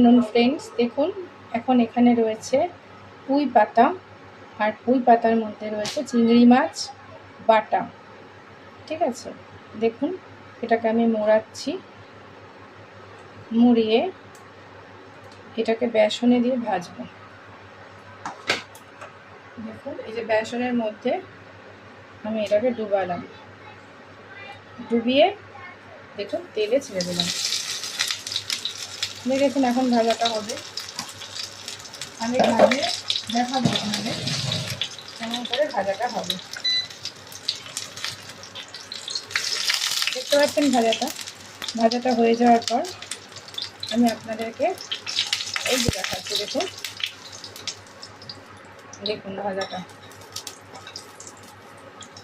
Afternoon friends. দেখুন এখন এখানে রয়েছে পুঁই পাতা, আর পুঁই পাতার মধ্যে রয়েছে চিংড়ি মাছ বাটা। ঠিক আছে, দেখুন এটাকে আমি মোড়াচ্ছি, মুড়িয়ে এটাকে বেসনে দিয়ে ভাজবো। দেখুন এই যে বেসনের মধ্যে আমি এটাকে ডুবালাম, ডুবিয়ে দেখুন তেলে ছেড়ে দিলাম। দেখুন এখন ভাজাটা হবে, আমি ভাজে দেখাবো আপনাদের কেমন করে ভাজাটা হবে। দেখতে পাচ্ছেন ভাজাটা হয়ে যাওয়ার পর আমি আপনাদেরকে এই যে দেখাচ্ছি। দেখুন দেখুন ভাজাটা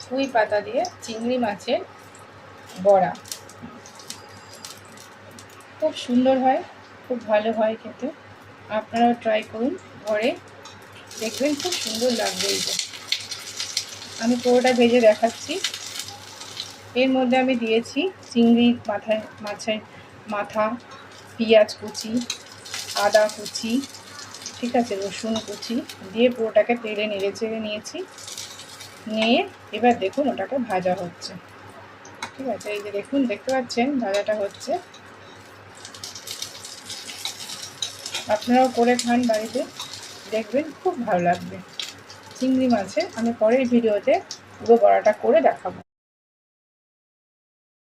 পুঁই পাতা দিয়ে চিংড়ি মাছের বড়া, খুব সুন্দর হয়, খুব ভালো হয় খেতে। আপনারাও ট্রাই করুন ঘরে, দেখবেন খুব সুন্দর লাগবে। এই যে আমি পুরোটা ভেজে দেখাচ্ছি। এর মধ্যে আমি দিয়েছি চিংড়ির মাছের মাথা, পেঁয়াজ কুচি, আদা কুচি, ঠিক আছে, রসুন কুচি দিয়ে পুরোটাকে তেলে নেড়ে চেড়ে নিয়েছি। নিয়ে এবার দেখুন ওটাকে ভাজা হচ্ছে। ঠিক আছে, এই যে দেখুন দেখতে পাচ্ছেন ভাজাটা হচ্ছে। আপনারাও করে খান বাড়িতে, দেখবেন খুব ভালো লাগবে। চিংড়ি মাছের আমি পরের ভিডিওতে পুরো বড়াটা করে দেখাবো।